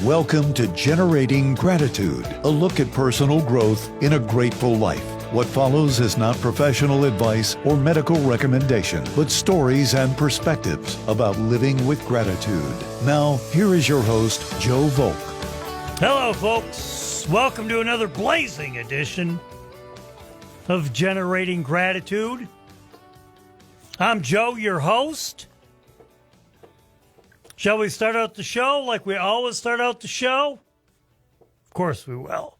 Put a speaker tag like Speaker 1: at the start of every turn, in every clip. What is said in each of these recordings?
Speaker 1: Welcome to Generating Gratitude, a look at personal growth in a grateful life. What follows is not professional advice or medical recommendation, but stories and perspectives about living with gratitude. Now, here is your host, Joe Volk.
Speaker 2: Hello, folks. Welcome to another blazing edition of Generating Gratitude. I'm Joe, your host. Shall we start out the show like we always start out the show? Of course we will.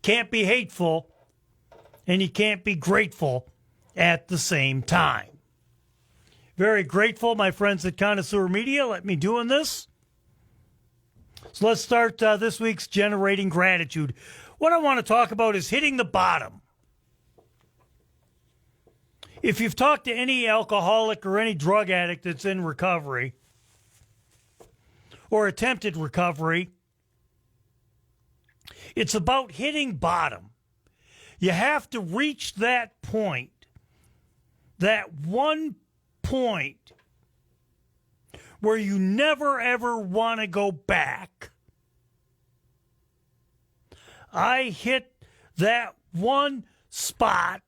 Speaker 2: Can't be hateful, and you can't be grateful at the same time. Very grateful, my friends at Connoisseur Media, let me doing this. So let's start this week's Generating Gratitude. What I want to talk about is hitting the bottom. If you've talked to any alcoholic or any drug addict that's in recovery, or attempted recovery, it's about hitting bottom. You have to reach that point, that one point where you never ever want to go back. I hit that one spot,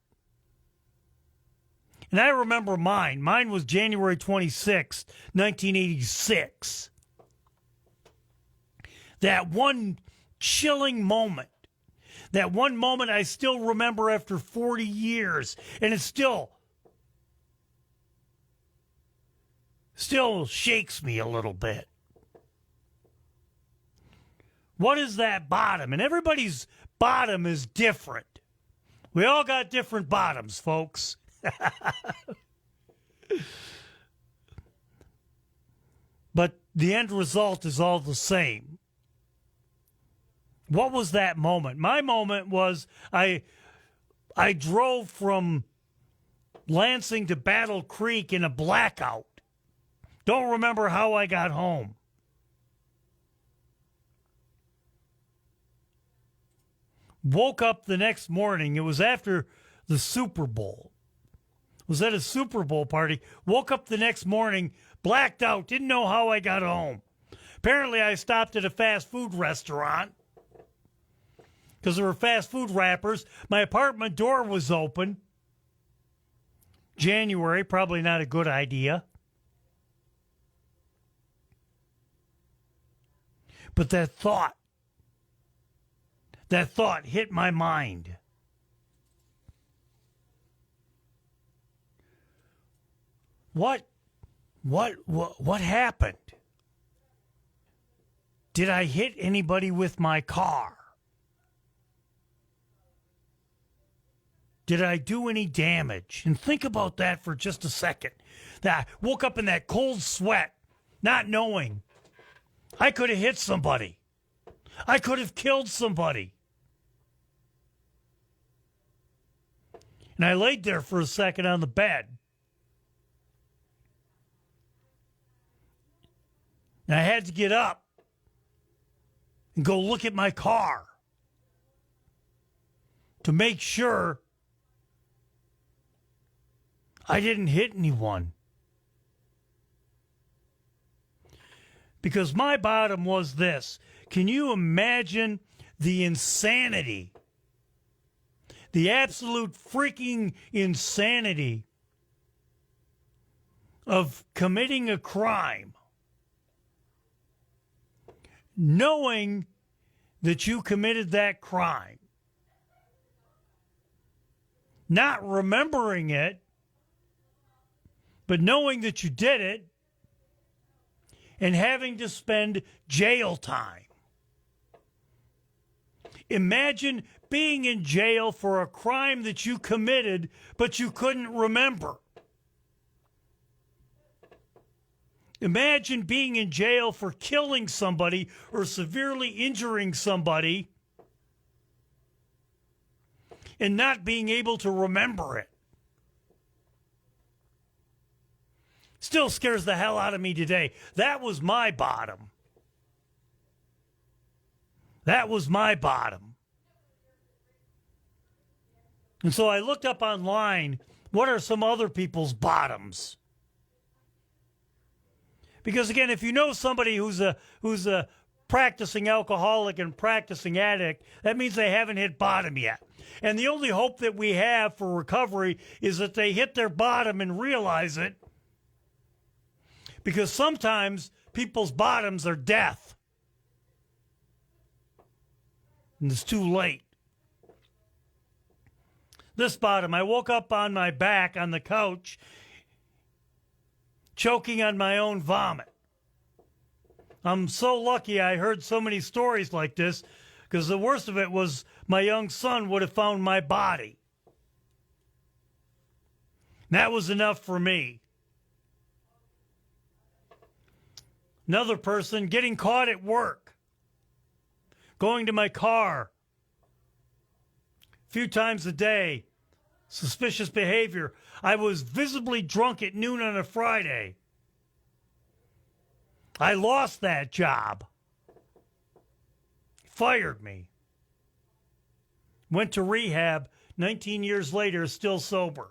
Speaker 2: and I remember mine. Mine was January 26th, 1986. That one chilling moment. That one moment I still remember after 40 years. And it still shakes me a little bit. What is that bottom? And everybody's bottom is different. We all got different bottoms, folks. But the end result is all the same. What was that moment? My moment was I drove from Lansing to Battle Creek in a blackout. Don't remember how I got home. Woke up the next morning. It was after the Super Bowl. Was at a Super Bowl party. Woke up the next morning, blacked out, didn't know how I got home. Apparently I stopped at a fast food restaurant, because there were fast food wrappers. My apartment door was open. January, probably not a good idea. But that thought hit my mind. What happened? Did I hit anybody with my car? Did I do any damage? And think about that for just a second. That I woke up in that cold sweat, not knowing. I could have hit somebody. I could have killed somebody. And I laid there for a second on the bed. And I had to get up and go look at my car to make sure I didn't hit anyone. Because my bottom was this. Can you imagine the insanity, the absolute freaking insanity of committing a crime, knowing that you committed that crime, not remembering it, but knowing that you did it, and having to spend jail time. Imagine being in jail for a crime that you committed, but you couldn't remember. Imagine being in jail for killing somebody or severely injuring somebody and not being able to remember it. Still scares the hell out of me today. That was my bottom. That was my bottom. And so I looked up online, what are some other people's bottoms? Because again, if you know somebody who's a practicing alcoholic and practicing addict, that means they haven't hit bottom yet. And the only hope that we have for recovery is that they hit their bottom and realize it. Because sometimes people's bottoms are death. And it's too late. This bottom, I woke up on my back on the couch, choking on my own vomit. I'm so lucky I heard so many stories like this, because the worst of it was my young son would have found my body. That was enough for me. Another person getting caught at work, going to my car a few times a day, suspicious behavior. I was visibly drunk at noon on a Friday. I lost that job. Fired me. Went to rehab 19 years later, still sober.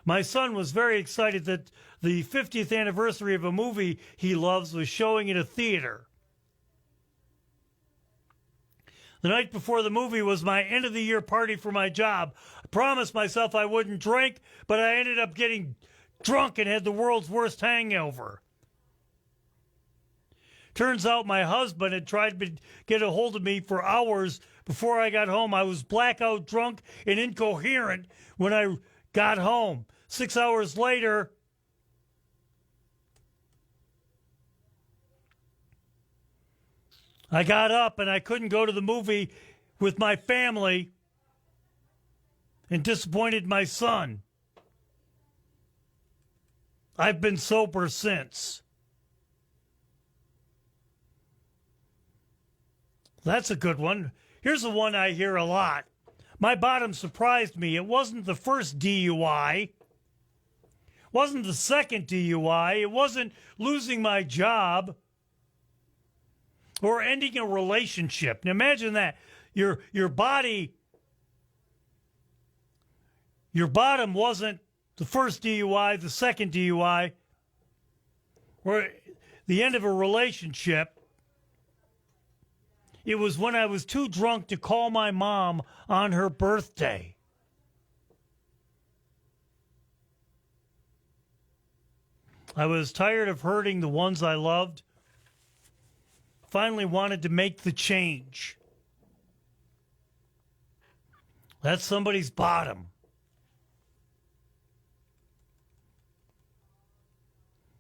Speaker 2: My son was very excited that the 50th anniversary of a movie he loves was showing in a theater. The night before the movie was my end-of-the-year party for my job. I promised myself I wouldn't drink, but I ended up getting drunk and had the world's worst hangover. Turns out my husband had tried to get a hold of me for hours before I got home. I was blackout drunk and incoherent when I got home. 6 hours later, I got up and I couldn't go to the movie with my family and disappointed my son. I've been sober since. That's a good one. Here's the one I hear a lot. My bottom surprised me. It wasn't the first DUI. Wasn't the second DUI. It wasn't losing my job or ending a relationship. Now imagine that. Your bottom wasn't the first DUI, the second DUI, or the end of a relationship. It was when I was too drunk to call my mom on her birthday. I was tired of hurting the ones I loved. Finally wanted to make the change. That's somebody's bottom.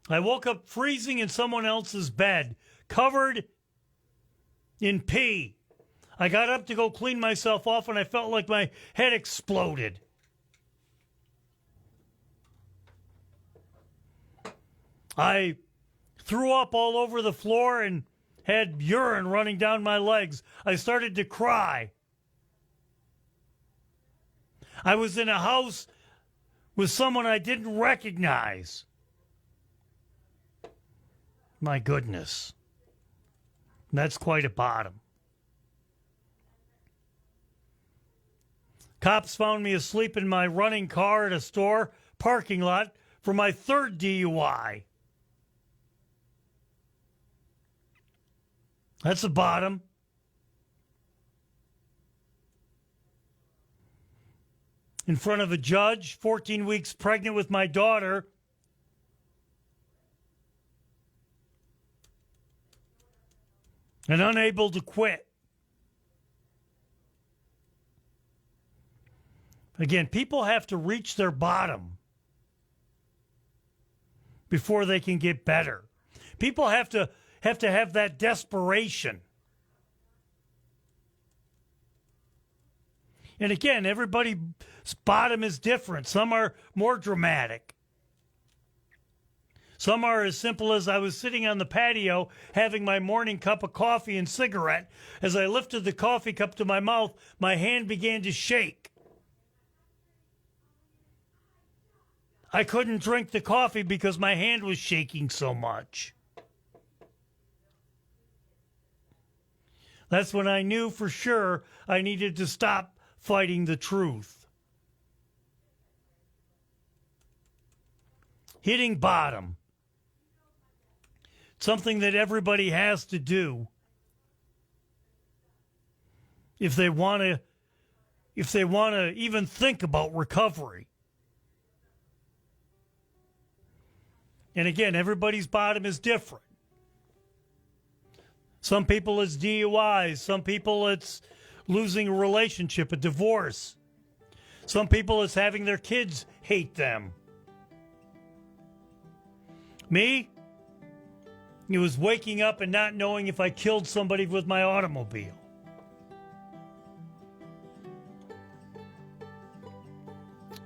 Speaker 2: I woke up freezing in someone else's bed, covered in pee. I got up to go clean myself off and I felt like my head exploded. I threw up all over the floor and had urine running down my legs. I started to cry. I was in a house with someone I didn't recognize. My goodness. That's quite a bottom. Cops found me asleep in my running car at a store parking lot for my third DUI. That's a bottom. In front of a judge, 14 weeks pregnant with my daughter. And unable to quit. Again, people have to reach their bottom before they can get better. People have to have that desperation. And again, everybody's bottom is different. Some are more dramatic. Some are as simple as I was sitting on the patio having my morning cup of coffee and cigarette. As I lifted the coffee cup to my mouth, my hand began to shake. I couldn't drink the coffee because my hand was shaking so much. That's when I knew for sure I needed to stop fighting the truth. Hitting bottom. something that everybody has to do if they want to even think about recovery. And again, everybody's bottom is different. Some people it's DUIs, some people it's losing a relationship, a divorce. Some people it's having their kids hate them. Me, it was waking up and not knowing if I killed somebody with my automobile.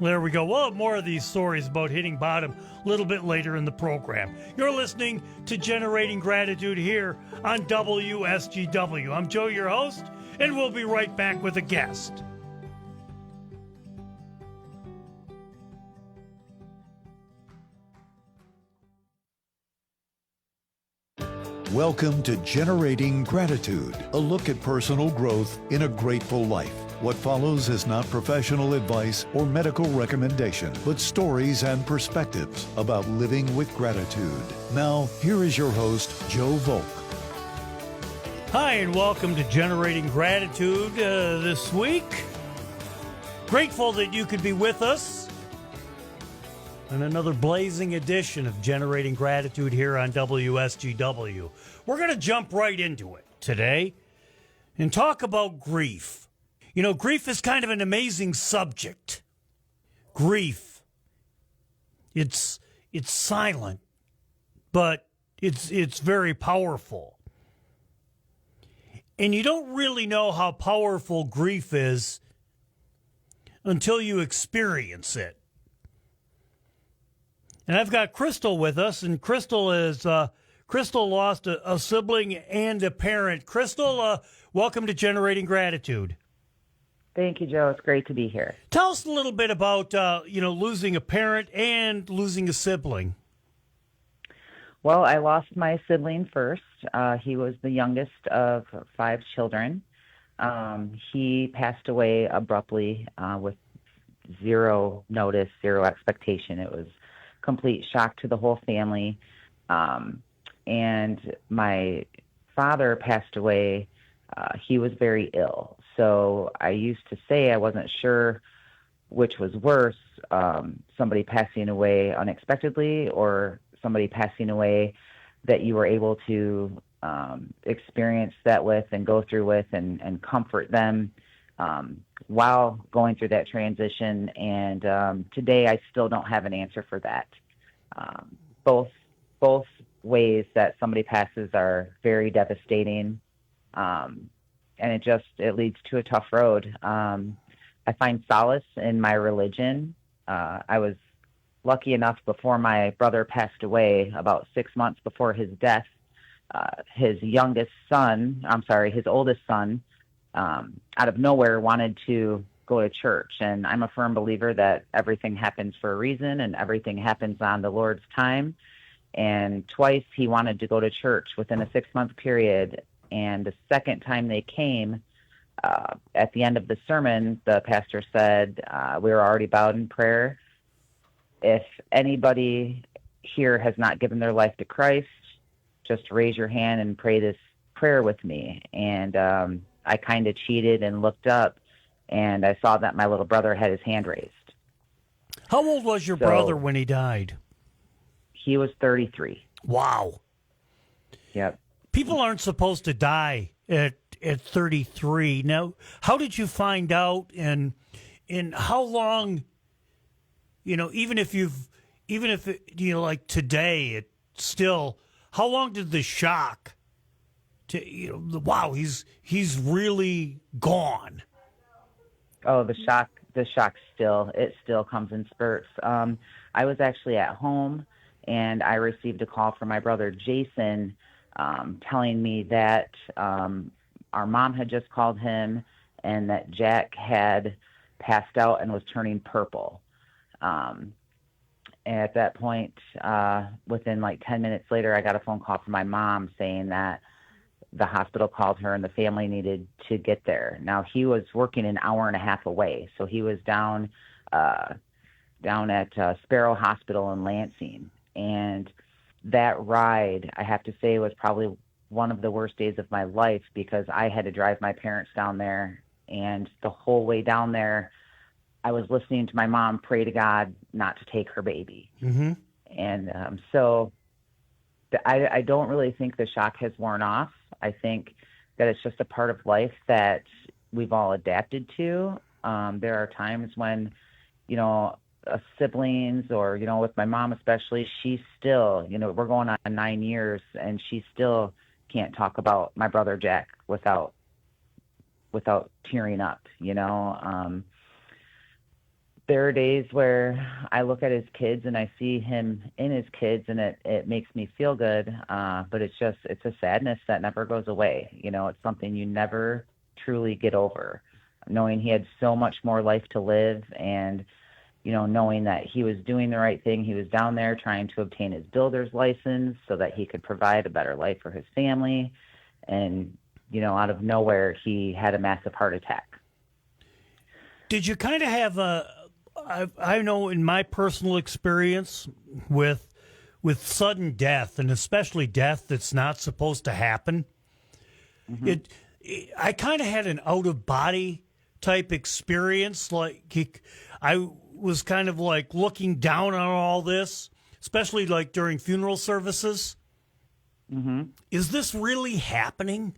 Speaker 2: There we go. We'll have more of these stories about hitting bottom a little bit later in the program. You're listening to Generating Gratitude here on WSGW. I'm Joe, your host, and we'll be right back with a guest.
Speaker 1: Welcome to Generating Gratitude, a look at personal growth in a grateful life. What follows is not professional advice or medical recommendation, but stories and perspectives about living with gratitude. Now, here is your host, Joe Volk.
Speaker 2: Hi, and welcome to Generating Gratitude this week. Grateful that you could be with us in another blazing edition of Generating Gratitude here on WSGW. We're going to jump right into it today and talk about grief. You know, grief is kind of an amazing subject. Grief, it's silent, but it's very powerful. And you don't really know how powerful grief is until you experience it. And I've got Crystal with us, and Crystal lost a sibling and a parent. Crystal, welcome to Generating Gratitude.
Speaker 3: Thank you, Joe. It's great to be here.
Speaker 2: Tell us a little bit about, losing a parent and losing a sibling.
Speaker 3: Well, I lost my sibling first. He was the youngest of 5 children. He passed away abruptly with zero notice, zero expectation. It was complete shock to the whole family. And my father passed away. He was very ill. So I used to say I wasn't sure which was worse, somebody passing away unexpectedly or somebody passing away that you were able to experience that with and go through with and comfort them while going through that transition. And today I still don't have an answer for that. Both ways that somebody passes are very devastating. And it leads to a tough road. I find solace in my religion. I was lucky enough before my brother passed away, about 6 months before his death, his oldest son, out of nowhere wanted to go to church. And I'm a firm believer that everything happens for a reason and everything happens on the Lord's time. And twice he wanted to go to church within a 6-month period. And the second time they came, at the end of the sermon, the pastor said, we were already bowed in prayer. If anybody here has not given their life to Christ, just raise your hand and pray this prayer with me. And I kind of cheated and looked up, and I saw that my little brother had his hand raised.
Speaker 2: How old was your brother when he died?
Speaker 3: He was 33.
Speaker 2: Wow.
Speaker 3: Yep.
Speaker 2: People aren't supposed to die at 33. Now, how did you find out, and how long, even if like today, it still, how long did the shock wow, he's really gone?
Speaker 3: Oh, the shock still comes in spurts. I was actually at home, and I received a call from my brother Jason, telling me that our mom had just called him and that Jack had passed out and was turning purple. At that point, within like 10 minutes later, I got a phone call from my mom saying that the hospital called her and the family needed to get there. Now, he was working an hour and a half away, so he was down at Sparrow Hospital in Lansing. And that ride, I have to say, was probably one of the worst days of my life because I had to drive my parents down there. And the whole way down there, I was listening to my mom pray to God not to take her baby.
Speaker 2: Mm-hmm.
Speaker 3: And I don't really think the shock has worn off. I think that it's just a part of life that we've all adapted to. There are times when, siblings or, with my mom especially, she's still, we're going on 9 years and she still can't talk about my brother Jack without tearing up, There are days where I look at his kids and I see him in his kids and it makes me feel good. But it's a sadness that never goes away. It's something you never truly get over, knowing he had so much more life to live and, knowing that he was doing the right thing. He was down there trying to obtain his builder's license so that he could provide a better life for his family. And, out of nowhere, he had a massive heart attack.
Speaker 2: Did you kind of have I know in my personal experience with sudden death, and especially death that's not supposed to happen, mm-hmm. I kind of had an out-of-body type experience. Like I was kind of like looking down on all this, especially like during funeral services.
Speaker 3: Mm-hmm.
Speaker 2: Is this really happening?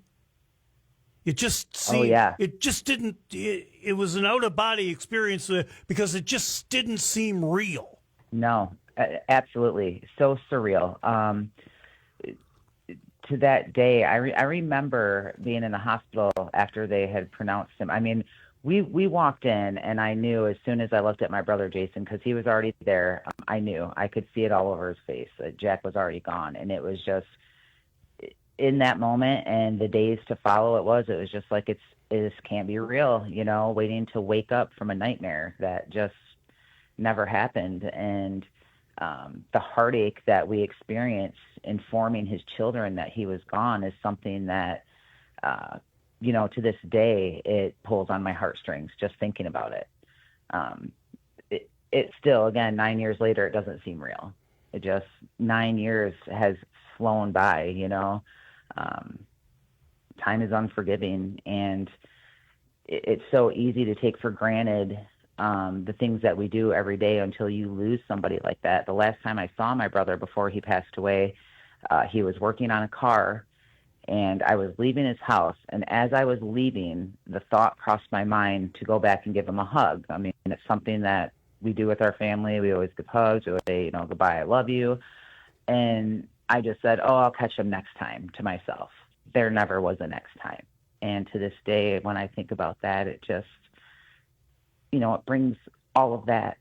Speaker 2: It just seemed,
Speaker 3: oh, yeah.
Speaker 2: It just didn't, it was an out-of-body experience because it just didn't seem real.
Speaker 3: No, absolutely. So surreal. To that day, I remember being in the hospital after they had pronounced him. I mean, we walked in and I knew as soon as I looked at my brother Jason, because he was already there, I knew. I could see it all over his face. Jack was already gone. And it was just, in that moment and the days to follow, it was just like, this can't be real, waiting to wake up from a nightmare that just never happened. And the heartache that we experienced informing his children that he was gone is something that, to this day, it pulls on my heartstrings just thinking about it. It still, again, 9 years later, it doesn't seem real. It just, 9 years has flown by, time is unforgiving, and it's so easy to take for granted the things that we do every day until you lose somebody like that. The last time I saw my brother before he passed away, he was working on a car, and I was leaving his house. And as I was leaving, the thought crossed my mind to go back and give him a hug. I mean, it's something that we do with our family. We always give hugs. We always say, goodbye, I love you. And I just said, I'll catch him next time to myself. There never was a next time. And to this day, when I think about that, it just, it brings all of that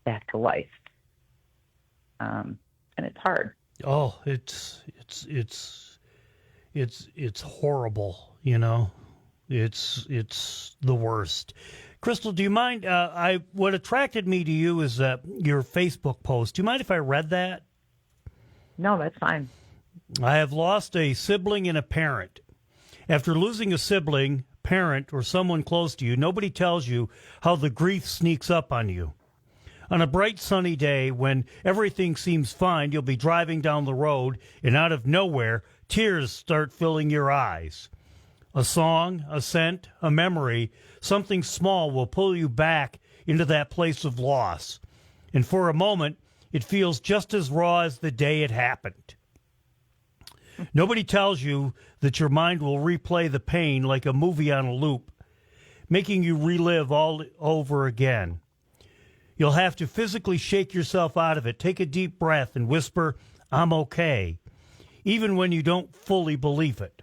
Speaker 3: back to life. And it's hard.
Speaker 2: Oh, it's horrible, It's the worst. Crystal, do you mind? What attracted me to you is your Facebook post. Do you mind if I read that?
Speaker 3: No, that's fine.
Speaker 2: I have lost a sibling and a parent. After losing a sibling, parent, or someone close to you, nobody tells you how the grief sneaks up on you. On a bright sunny day when everything seems fine, you'll be driving down the road and out of nowhere, tears start filling your eyes. A song, a scent, a memory, something small will pull you back into that place of loss. And for a moment, it feels just as raw as the day it happened. Nobody tells you that your mind will replay the pain like a movie on a loop, making you relive all over again. You'll have to physically shake yourself out of it, take a deep breath, and whisper, "I'm okay," even when you don't fully believe it.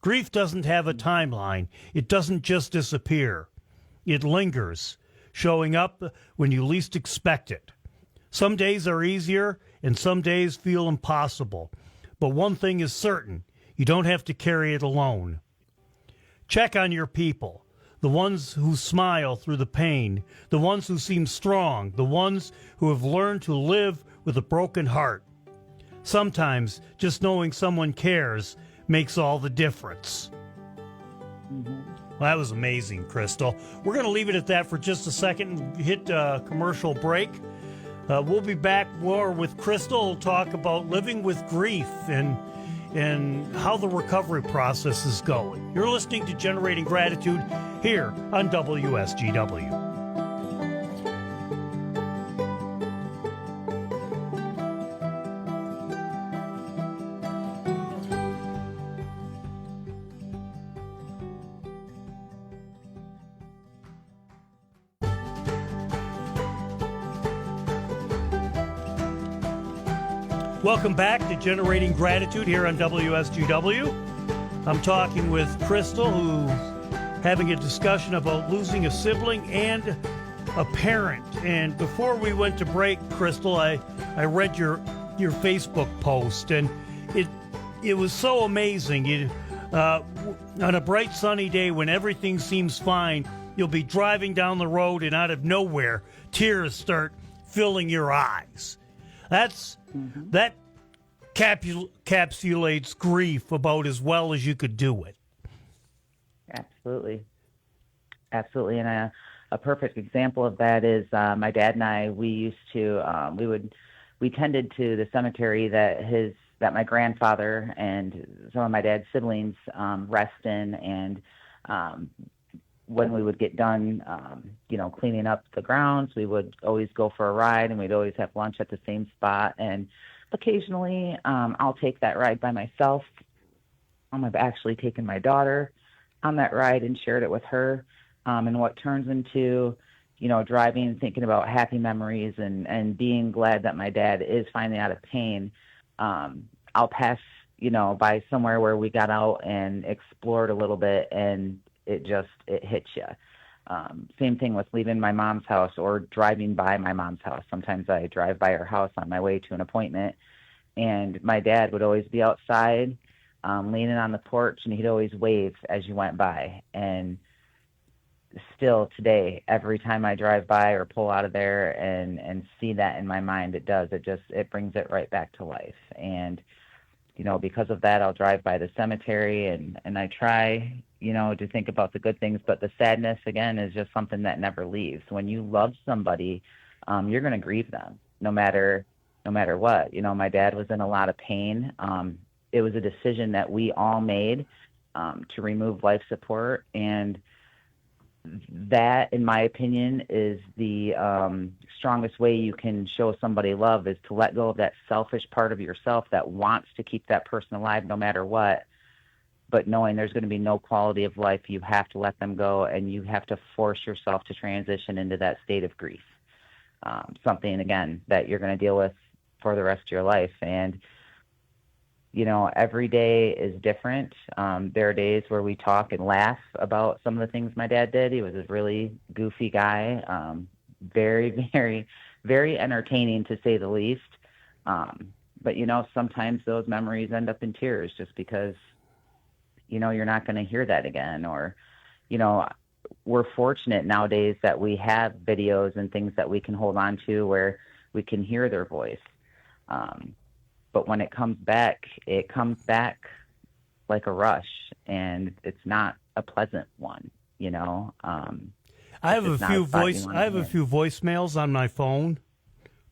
Speaker 2: Grief doesn't have a timeline. It doesn't just disappear. It lingers, showing up when you least expect it. Some days are easier, and some days feel impossible. But one thing is certain, you don't have to carry it alone. Check on your people, the ones who smile through the pain, the ones who seem strong, the ones who have learned to live with a broken heart. Sometimes just knowing someone cares makes all the difference.
Speaker 3: Mm-hmm.
Speaker 2: Well, that was amazing, Crystal. We're going to leave it at that for just a second and hit a commercial break. We'll be back more with Crystal. We'll talk about living with grief and how the recovery process is going. You're listening to Generating Gratitude here on WSGW. Welcome back to Generating Gratitude here on WSGW. I'm talking with Crystal, who's having a discussion about losing a sibling and a parent. And before we went to break, Crystal, I read your Facebook post, and it was so amazing. On a bright sunny day when everything seems fine, you'll be driving down the road, and out of nowhere, tears start filling your eyes. That capsulates grief about as well as you could do it.
Speaker 3: Absolutely. And a perfect example of that is my dad and I. We used to we tended to the cemetery that my grandfather and some of my dad's siblings rest in, and when we would get done, cleaning up the grounds, we would always go for a ride, and we'd always have lunch at the same spot. And occasionally, I'll take that ride by myself. I've actually taken my daughter on that ride and shared it with her. And what turns into, driving and thinking about happy memories and being glad that my dad is finally out of pain. I'll pass, by somewhere where we got out and explored a little bit, and it hits you. Same thing with leaving my mom's house or driving by my mom's house. Sometimes I drive by her house on my way to an appointment, and my dad would always be outside, leaning on the porch, and he'd always wave as you went by. And still today, every time I drive by or pull out of there and see that in my mind, it brings it right back to life. And because of that, I'll drive by the cemetery and I try, to think about the good things, but the sadness, again, is just something that never leaves. When you love somebody, you're going to grieve them no matter what. My dad was in a lot of pain. It was a decision that we all made to remove life support, and that, in my opinion, is the strongest way you can show somebody love, is to let go of that selfish part of yourself that wants to keep that person alive no matter what. But knowing there's going to be no quality of life, you have to let them go, and you have to force yourself to transition into that state of grief. Something, again, that you're going to deal with for the rest of your life. And every day is different. There are days where we talk and laugh about some of the things my dad did. He was a really goofy guy, very, very, very entertaining, to say the least. But, sometimes those memories end up in tears just because, you're not going to hear that again. Or, we're fortunate nowadays that we have videos and things that we can hold on to where we can hear their voice. But when it comes back like a rush, and it's not a pleasant one,
Speaker 2: I have a few voicemails on my phone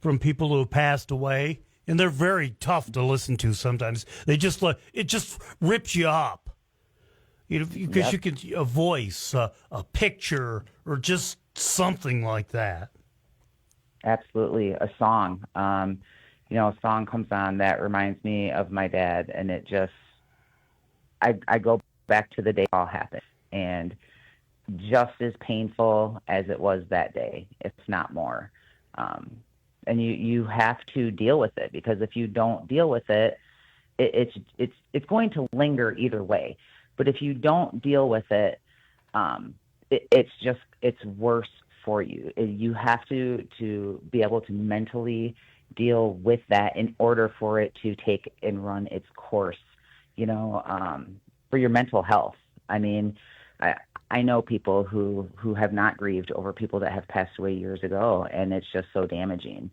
Speaker 2: from people who have passed away, and they're very tough to listen to sometimes. It just rips you up. Because you can a voice, a picture, or just something like that.
Speaker 3: Absolutely, a song. A song comes on that reminds me of my dad, and it just, I go back to the day it all happened, and just as painful as it was that day, if not more. And you have to deal with it, because if you don't deal with it, it's going to linger either way. But if you don't deal with it, it's worse for you. You have to be able to mentally deal with that in order for it to take and run its course, for your mental health. I mean, I know people who have not grieved over people that have passed away years ago, and it's just so damaging.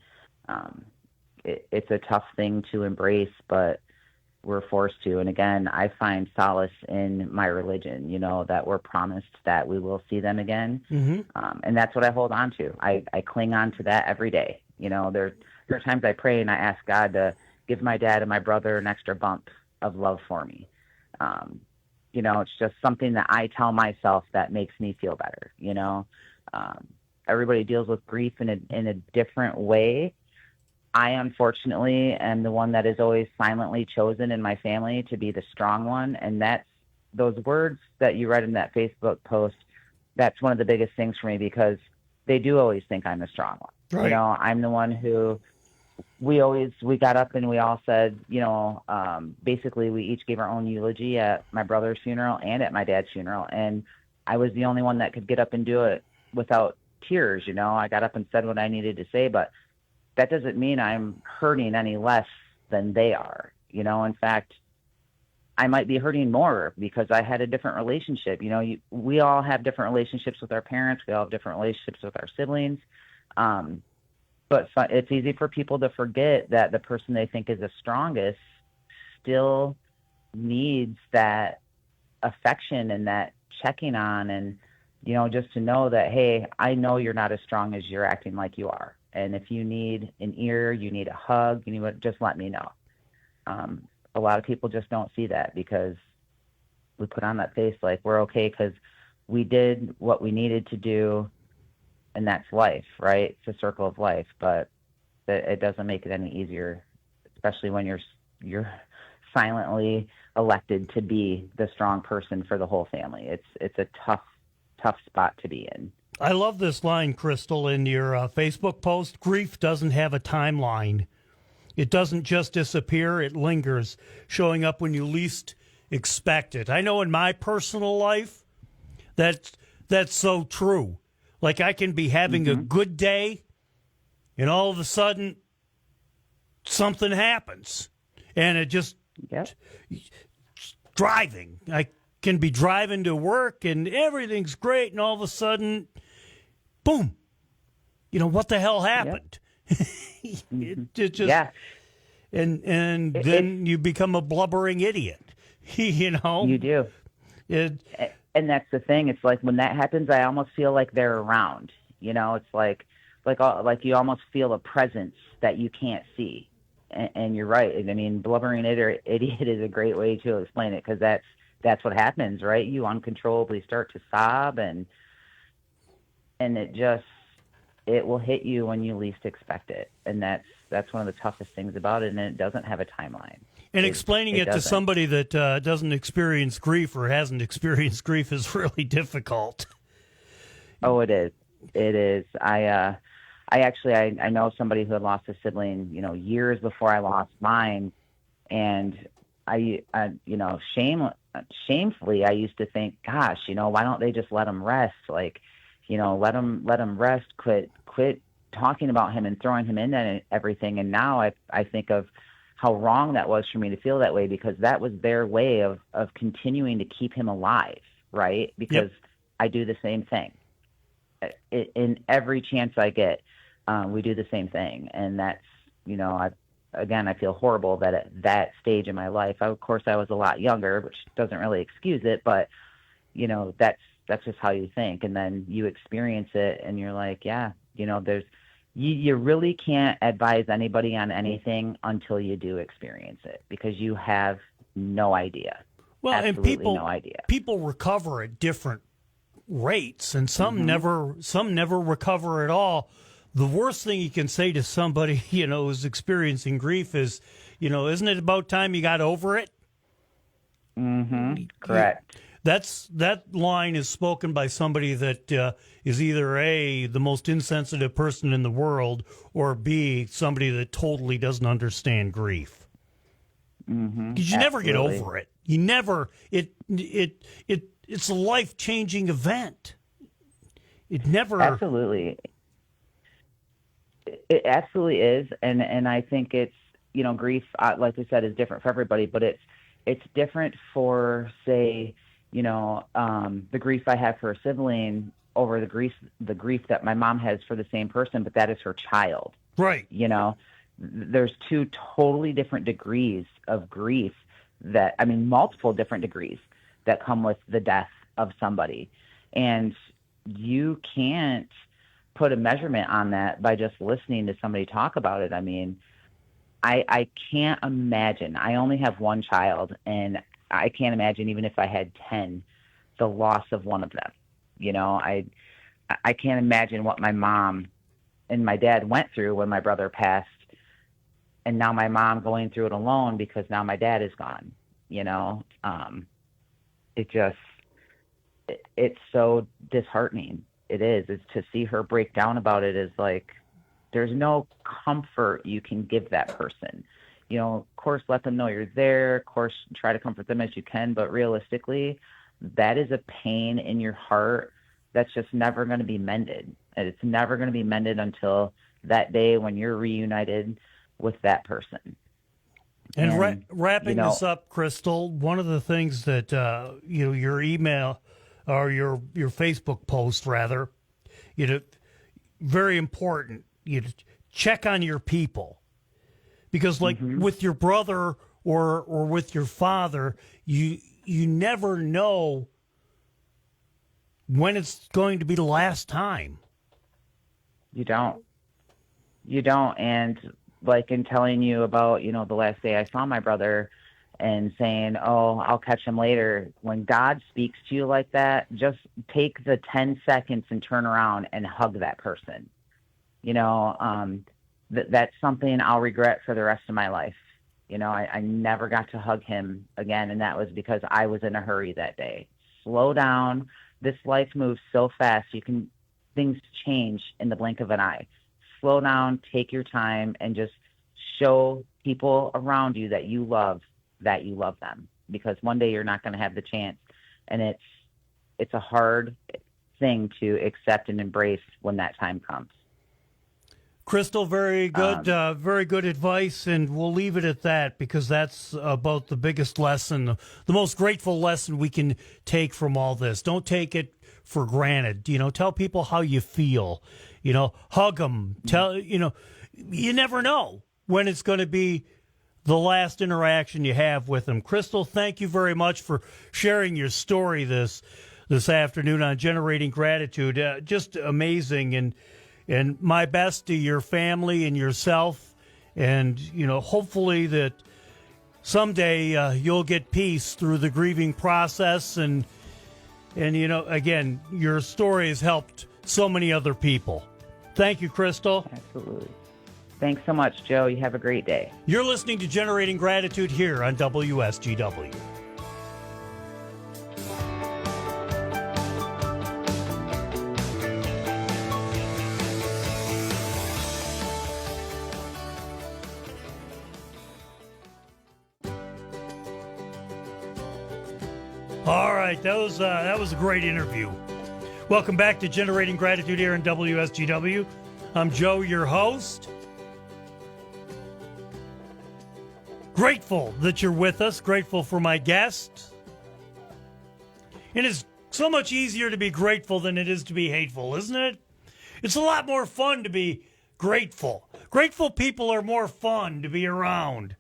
Speaker 3: It's a tough thing to embrace, but we're forced to. And again, I find solace in my religion, that we're promised that we will see them again. Mm-hmm. And that's what I hold on to. I cling on to that every day. There are times I pray and I ask God to give my dad and my brother an extra bump of love for me. It's just something that I tell myself that makes me feel better. Everybody deals with grief in a different way. I unfortunately am the one that is always silently chosen in my family to be the strong one. And that's those words that you read in that Facebook post. That's one of the biggest things for me, because they do always think I'm the strong one.
Speaker 2: Right.
Speaker 3: I'm the one who we got up and we all said, basically we each gave our own eulogy at my brother's funeral and at my dad's funeral. And I was the only one that could get up and do it without tears. I got up and said what I needed to say, but that doesn't mean I'm hurting any less than they are. In fact, I might be hurting more because I had a different relationship. We all have different relationships with our parents. We all have different relationships with our siblings. But it's easy for people to forget that the person they think is the strongest still needs that affection and that checking on, and, just to know that, hey, I know you're not as strong as you're acting like you are. And if you need an ear, you need a hug, just let me know. A lot of people just don't see that because we put on that face like we're okay because we did what we needed to do, and that's life, right? It's a circle of life, but it doesn't make it any easier, especially when you're silently elected to be the strong person for the whole family. It's a tough spot to be in.
Speaker 2: I love this line, Crystal, in your Facebook post. Grief doesn't have a timeline. It doesn't just disappear. It lingers, showing up when you least expect it. I know in my personal life, that's so true. Like I can be having a good day, and all of a sudden, something happens. And it just, driving. I can be driving to work, and everything's great, and all of a sudden, boom. What the hell happened? It just, and then you become a blubbering idiot. You
Speaker 3: do. And that's the thing. It's like when that happens, I almost feel like they're around. It's like you almost feel a presence that you can't see. And you're right. I mean, blubbering idiot is a great way to explain it, because that's what happens, right? You uncontrollably start to sob, and it will hit you when you least expect it. And that's one of the toughest things about it. And it doesn't have a timeline. And
Speaker 2: explaining it to somebody that doesn't experience grief or hasn't experienced grief is really difficult.
Speaker 3: Oh, it is. It is. I know somebody who had lost a sibling, years before I lost mine. And shamefully, I used to think, gosh, why don't they just let him rest? Like, let him rest, quit talking about him and throwing him into everything. And now I think of how wrong that was for me to feel that way, because that was their way of continuing to keep him alive, right? Because I do the same thing. In every chance I get, we do the same thing. And that's, I feel horrible that at that stage in my life, of course I was a lot younger, which doesn't really excuse it, but, that's just how you think. And then you experience it and you're like, you really can't advise anybody on anything until you do experience it, because you have no idea.
Speaker 2: Well,
Speaker 3: absolutely
Speaker 2: and
Speaker 3: no idea.
Speaker 2: People recover at different rates, and some never recover at all. The worst thing you can say to somebody, who's experiencing grief is, isn't it about time you got over it?
Speaker 3: Correct.
Speaker 2: That line is spoken by somebody that is either A, the most insensitive person in the world, or B, somebody that totally doesn't understand grief. Because you never get over it. You never. It's a life-changing event. It never.
Speaker 3: Absolutely. It absolutely is, and I think it's grief, like I said, is different for everybody, but it's different for, say, the grief I have for a sibling over the grief that my mom has for the same person, but that is her child.
Speaker 2: Right.
Speaker 3: There's two totally different degrees of grief multiple different degrees that come with the death of somebody. And you can't put a measurement on that by just listening to somebody talk about it. I mean, I can't imagine. I only have one child, and I can't imagine, even if I had 10, the loss of one of them. You know, I can't imagine what my mom and my dad went through when my brother passed, and now my mom going through it alone because now my dad is gone. You know, it's so disheartening. It is. It's to see her break down about it is like, there's no comfort you can give that person. You know, of course, let them know you're there. Of course, try to comfort them as you can. But realistically, that is a pain in your heart that's just never going to be mended. And it's never going to be mended until that day when you're reunited with that person.
Speaker 2: And wrapping this up, Crystal, one of the things that, your email or your Facebook post, rather, very important. You check on your people, because like with your brother or with your father, you never know when it's going to be the last time.
Speaker 3: You don't. And like in telling you about, the last day I saw my brother and saying, oh, I'll catch him later. When God speaks to you like that, just take the 10 seconds and turn around and hug that person. That's something I'll regret for the rest of my life. I never got to hug him again, and that was because I was in a hurry that day. Slow down. This life moves so fast. Things change in the blink of an eye. Slow down, take your time, and just show people around you that you love them, because one day you're not going to have the chance, and it's a hard thing to accept and embrace when that time comes.
Speaker 2: Crystal, very good advice, and we'll leave it at that, because that's about the biggest lesson, the most grateful lesson we can take from all this. Don't take it for granted. Tell people how you feel. Hug them. You never know when it's going to be the last interaction you have with them. Crystal, thank you very much for sharing your story this afternoon on Generating Gratitude. Just amazing, and my best to your family and yourself, and hopefully that someday you'll get peace through the grieving process, and again, your story has helped so many other people. Thank you, Crystal.
Speaker 3: Absolutely. Thanks so much, Joe. You have a great day.
Speaker 2: You're listening to Generating Gratitude here on WSGW. All right, that was a great interview. Welcome back to Generating Gratitude here on WSGW. I'm Joe, your host. Grateful that you're with us. Grateful for my guest. It is so much easier to be grateful than it is to be hateful, isn't it? It's a lot more fun to be grateful. Grateful people are more fun to be around.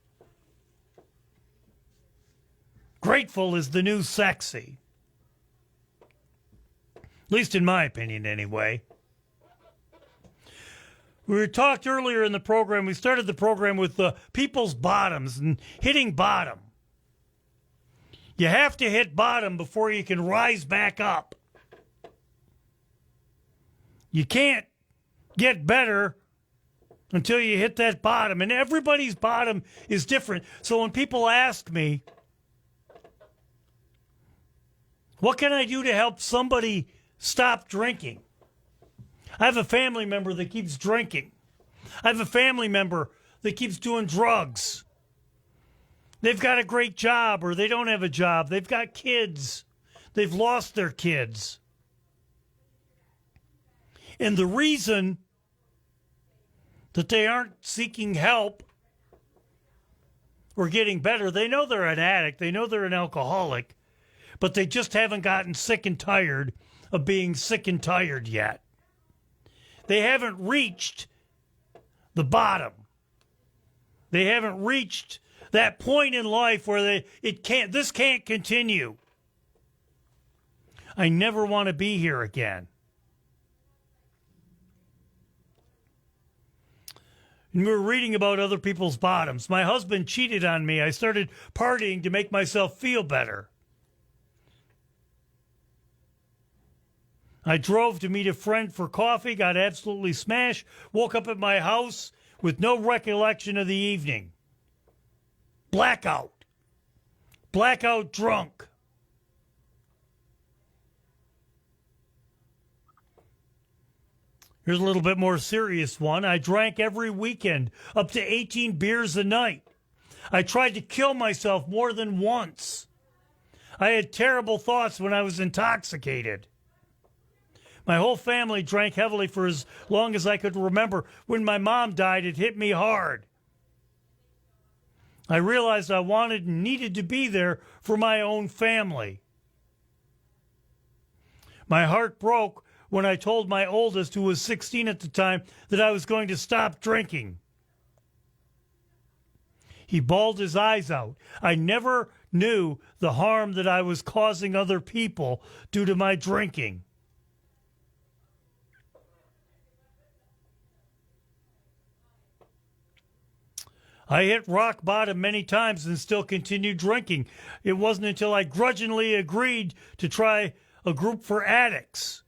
Speaker 2: Grateful is the new sexy. At least in my opinion, anyway. We talked earlier in the program, we started the program with people's bottoms and hitting bottom. You have to hit bottom before you can rise back up. You can't get better until you hit that bottom. And everybody's bottom is different. So when people ask me, what can I do to help somebody stop drinking? I have a family member that keeps drinking. I have a family member that keeps doing drugs. They've got a great job, or they don't have a job. They've got kids. They've lost their kids. And the reason that they aren't seeking help or getting better, they know they're an addict. They know they're an alcoholic, but they just haven't gotten sick and tired of being sick and tired yet. They haven't reached the bottom. They haven't reached that point in life where this can't continue. I never want to be here again. And we were reading about other people's bottoms. My husband cheated on me. I started partying to make myself feel better. I drove to meet a friend for coffee, got absolutely smashed, woke up at my house with no recollection of the evening. Blackout. Blackout drunk. Here's a little bit more serious one. I drank every weekend, up to 18 beers a night. I tried to kill myself more than once. I had terrible thoughts when I was intoxicated. My whole family drank heavily for as long as I could remember. When my mom died, it hit me hard. I realized I wanted and needed to be there for my own family. My heart broke when I told my oldest, who was 16 at the time, that I was going to stop drinking. He bawled his eyes out. I never knew the harm that I was causing other people due to my drinking. I hit rock bottom many times and still continued drinking. It wasn't until I grudgingly agreed to try a group for addicts.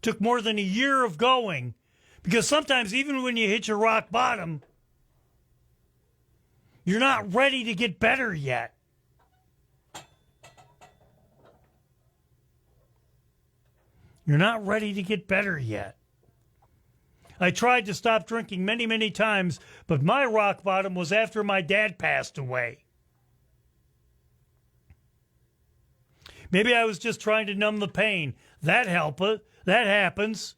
Speaker 2: Took more than a year of going, because sometimes even when you hit your rock bottom, you're not ready to get better yet. You're not ready to get better yet. I tried to stop drinking many, many times, but my rock bottom was after my dad passed away. Maybe I was just trying to numb the pain. That happens.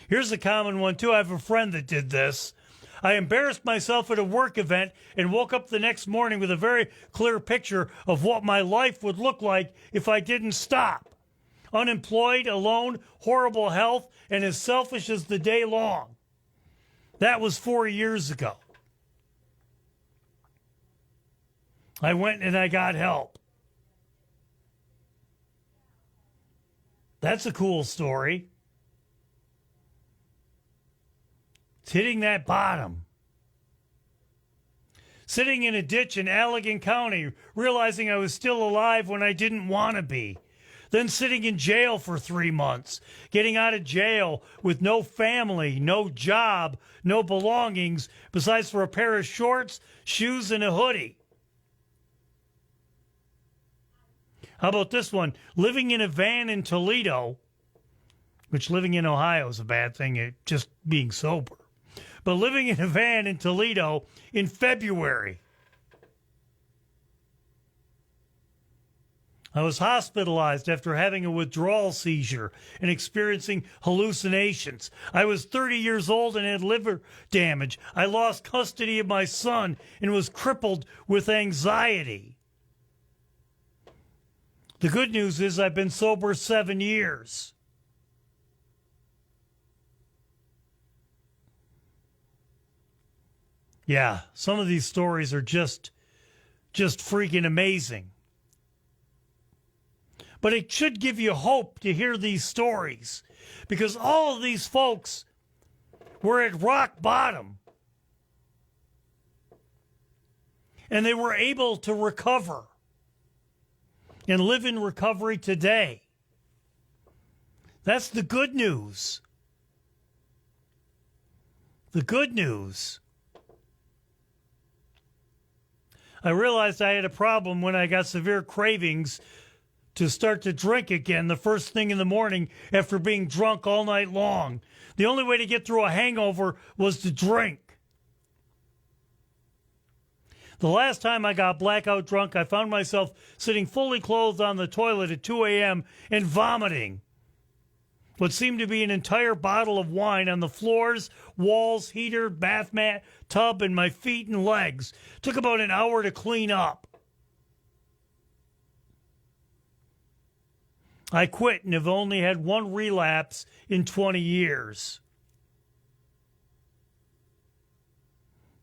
Speaker 2: Here's a common one, too. I have a friend that did this. I embarrassed myself at a work event and woke up the next morning with a very clear picture of what my life would look like if I didn't stop. Unemployed, alone, horrible health, and as selfish as the day long. That was 4 years ago. I went and I got help. That's a cool story. It's hitting that bottom. Sitting in a ditch in Allegan County, realizing I was still alive when I didn't want to be. Then sitting in jail for 3 months, getting out of jail with no family, no job, no belongings, besides for a pair of shorts, shoes, and a hoodie. How about this one? Living in a van in Toledo, which living in Ohio is a bad thing, just being sober. But living in a van in Toledo in February. I was hospitalized after having a withdrawal seizure and experiencing hallucinations. I was 30 years old and had liver damage. I lost custody of my son and was crippled with anxiety. The good news is I've been sober 7 years. Yeah, some of these stories are just freaking amazing. But it should give you hope to hear these stories, because all of these folks were at rock bottom and they were able to recover and live in recovery today. That's the good news. The good news. I realized I had a problem when I got severe cravings to start to drink again the first thing in the morning after being drunk all night long. The only way to get through a hangover was to drink. The last time I got blackout drunk, I found myself sitting fully clothed on the toilet at 2 a.m. and vomiting what seemed to be an entire bottle of wine on the floors, walls, heater, bath mat, tub, and my feet and legs. Took about an hour to clean up. I quit and have only had one relapse in 20 years.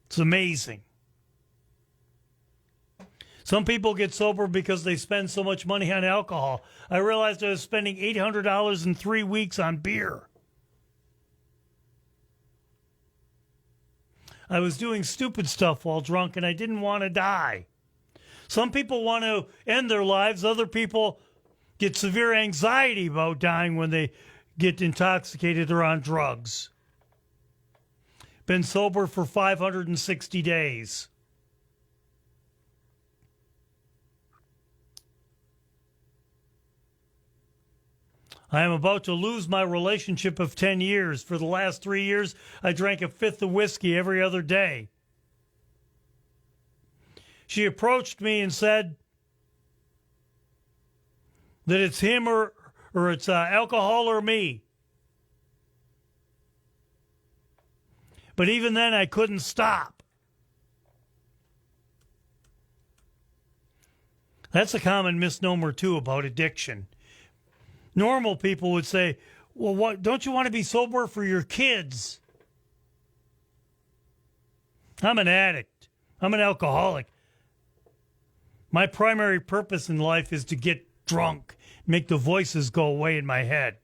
Speaker 2: It's amazing. Some people get sober because they spend so much money on alcohol. I realized I was spending $800 in 3 weeks on beer. I was doing stupid stuff while drunk, and I didn't want to die. Some people want to end their lives. Other people get severe anxiety about dying when they get intoxicated or on drugs. Been sober for 560 days. I am about to lose my relationship of 10 years. For the last 3 years, I drank a fifth of whiskey every other day. She approached me and said that it's him or it's alcohol or me. But even then, I couldn't stop. That's a common misnomer, too, about addiction. Normal people would say, well, what, don't you want to be sober for your kids? I'm an addict. I'm an alcoholic. My primary purpose in life is to get drunk, make the voices go away in my head.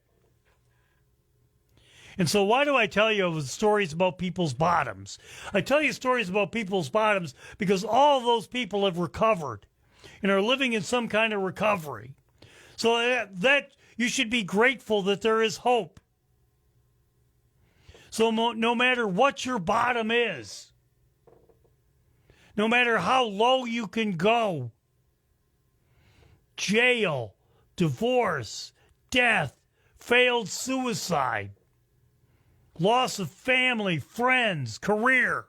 Speaker 2: And so why do I tell you stories about people's bottoms? I tell you stories about people's bottoms because all of those people have recovered and are living in some kind of recovery. So that you should be grateful that there is hope. So no matter what your bottom is, no matter how low you can go, jail, divorce, death, failed suicide, loss of family, friends, career,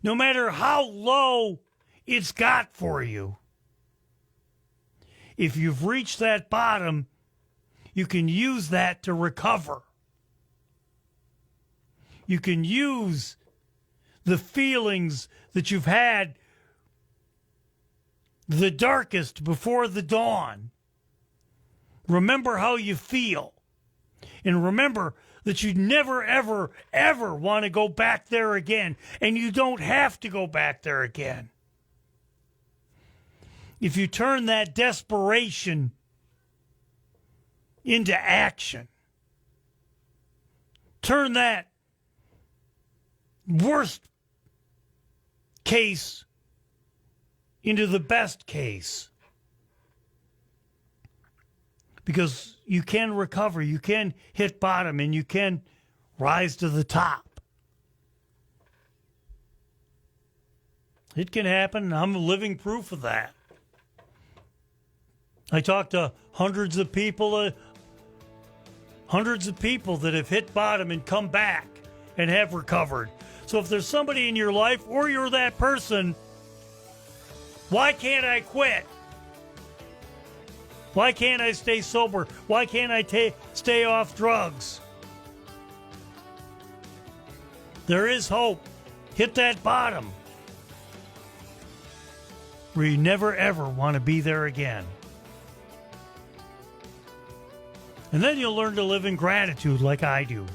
Speaker 2: no matter how low it's got for you, if you've reached that bottom, you can use that to recover. You can use the feelings that you've had the darkest before the dawn. Remember how you feel. And remember that you never, ever, ever want to go back there again. And you don't have to go back there again. If you turn that desperation into action, turn that worst case into the best case. Because you can recover, you can hit bottom, and you can rise to the top. It can happen. I'm living proof of that. I talked to hundreds of people that have hit bottom and come back and have recovered. So if there's somebody in your life or you're that person, why can't I quit? Why can't I stay sober? Why can't I stay off drugs? There is hope. Hit that bottom where you never ever want to be there again. And then you'll learn to live in gratitude like I do.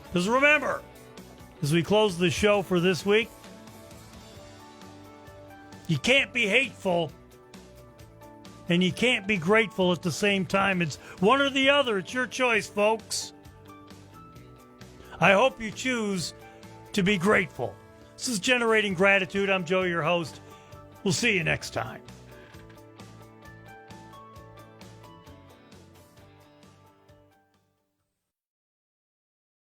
Speaker 2: Because remember, as we close the show for this week, you can't be hateful and you can't be grateful at the same time. It's one or the other. It's your choice, folks. I hope you choose to be grateful. This is Generating Gratitude. I'm Joe, your host. We'll see you next time.